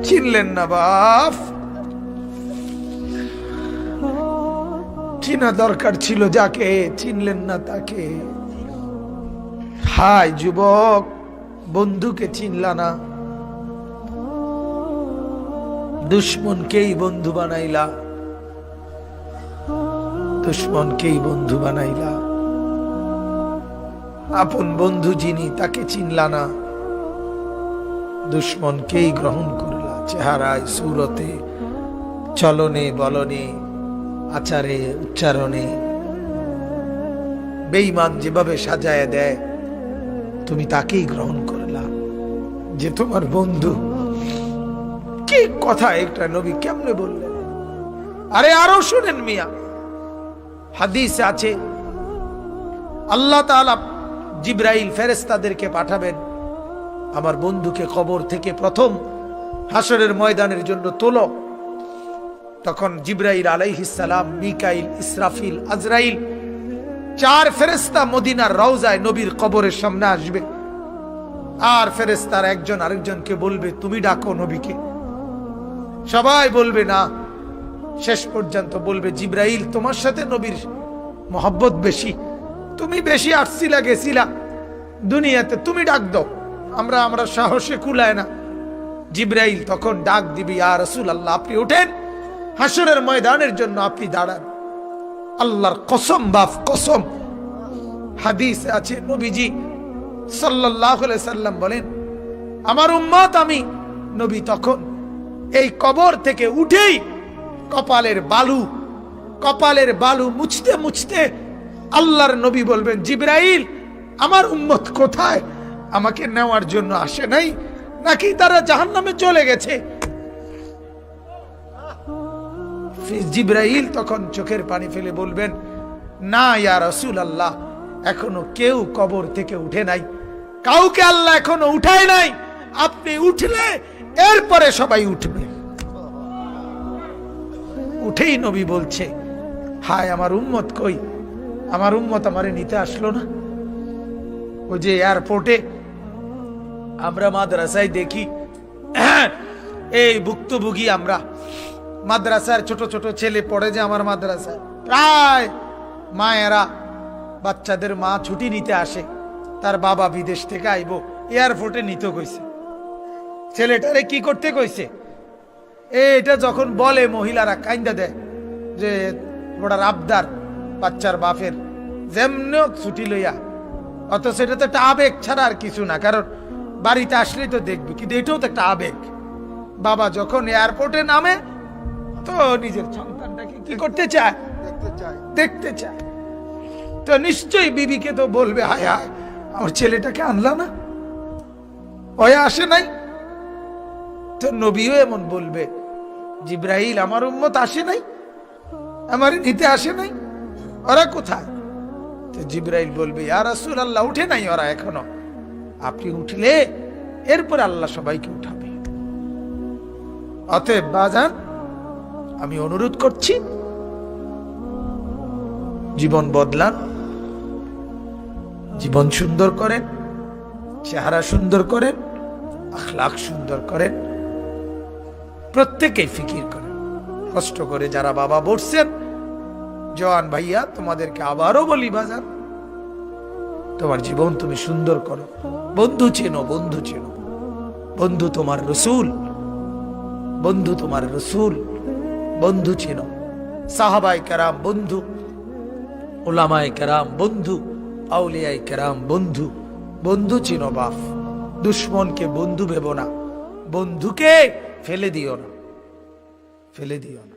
চিনলেন না বাপ, চিনা দরকার ছিল যাকে, চিনলেন না তাকে। হায় যুবক, বন্ধুকে চিনলা না, দুশ্মনকেই বন্ধু বানাইলা, দুশ্মনকেই বন্ধু বানাইলা। আপন বন্ধু যিনি তাকে চিনলা না, দুশ্মনকেই গ্রহণ করলা। চেহারায়, সুরতে, চলনে বলনে, আচারে উচ্চারণে বেঈমান যেভাবে সাজায় দেয়, তুমি তাকেই গ্রহণ করলা যে তোমার বন্ধু। কি কথা একটা নবী কেমনে বললেন! আরে আরো শুনেন মিয়া, হাদিসে আছে আল্লাহ তাআলা জিবরাইল ফেরেশতাদেরকে পাঠাবেন, আমার বন্ধুকে কবর থেকে প্রথম হাসরের ময়দানের জন্য তোলো। তখন জিবরাইল আলাইহিস সালাম, মিকাইল, ইসরাফিল, আজরাইল, 4 ফেরেশতা মদিনার রওজায় নবীর কবরের সামনে আসবে। আর ফেরেশতার একজন আরেকজনকে বলবে, তুমি ডাকো নবীকে। সবাই বলবে না। শেষ পর্যন্ত বলবে, জিবরাইল তোমার সাথে নবীর মহব্বত বেশি, তুমি বেশি আসছিলা গেছিলা দুনিয়াতে, তুমি ডাক দাও, আমরা সাহসে কুলায় না। জিবরাইল তখন ডাক দিবি, ইয়া রাসূলুল্লাহ আপনি উঠেন, হাসরের ময়দানের জন্য আপনি দাঁড়ান। আল্লাহর কসম বাপ কসম, হাদিসে আছে নবীজি সাল্লাল্লাহু আলাইহি সাল্লাম বলেন, আমার উম্মত আমি নবী তখন এই কবর থেকে উঠেই কপালের বালু মুছতে মুছতে আল্লাহর নবী বলবেন, জিবরাইল আমার উম্মত কোথায়, আমাকে নেওয়ার জন্য আসে নাই নাকি তারা জাহান্নামে চলে গেছে? জিবরাইল তখন চোখের পানি ফেলে বলবেন, না ইয়া রাসূলুল্লাহ, এখনো কেউ কবর থেকে উঠে নাই, কাউকে আল্লাহ এখনো উঠায় নাই, আপনি উঠলে এরপরে সবাই উঠবে। উঠেই নবী বলছে, হায় আমার উম্মত কই, আমার উম্মত আমারে নিতে আসলো না। ওই যে এয়ারপোর্টে আমরা মাদ্রাসায় দেখি, এই ভুক্তভোগী আমরা মাদ্রাসার ছোট ছোট ছেলে পড়ে যে আমার মাদ্রাসায়, প্রায় মায়েরা বাচ্চাদের মা ছুটি নিতে আসে, তার বাবা বিদেশ থেকে আইবো, এয়ারপোর্টে নিতে কইছে। ছেলেটারে কি করতে কইছে, এটা যখন বলে মহিলারা কাইন্দা দেয় যে ওটার আবদার বাচ্চার বাপের, যেমন ছুটি লইয়া, অত সেটা তো একটা আবেগ ছাড়া আর কিছু না, কারণ বাড়িতে আসলেই তো দেখবি, কিন্তু এটাও তো একটা আবেগ। বাবা যখন এয়ারপোর্টে নামে তো নিজের সন্তানটাকে কি করতে চায়, দেখতে চায়। তো নিশ্চয়ই বিবিকে তো বলবে, হায় হায় আমার ছেলেটাকে আনলা না, ওয়া আসে নাই। তো নবীও এমন বলবে, জিবরাইল আমার উম্মত আসে নাই, আমার নিতে আসে নাই, ওরা কোথায়? তো জিবরাইল বলবে, ইয়া রাসূলুল্লাহ উঠে নাই ওরা এখনো, আপনি উঠলে এরপর আল্লাহ সবাইকে উঠাবে। অতএব বাজান, আমি অনুরোধ করছি, জীবন বদলান, জীবন সুন্দর করেন, চেহারা সুন্দর করেন, আখলাক সুন্দর করেন, প্রত্যেকেই ফিকির করেন। কষ্ট করে যারা বাবা বসছেন, জওয়ান ভাইয়া তোমাদেরকে আবারও বলি, বাজান তোমার জীবন তুমি সুন্দর করো। বন্ধু চেনো, বন্ধু চেনো, বন্ধু তোমার রসূল, বন্ধু তোমার রসূল, বন্ধু চেনো। সাহাবায়ে কেরাম বন্ধু, উলামায়ে কেরাম বন্ধু, আউলিয়ায়ে কেরাম বন্ধু, বন্ধু চেনো বাপ। দুশ্মনকে বন্ধু ভেবো না, বন্ধুকে ফেলে দিও না, ফেলে দিও না।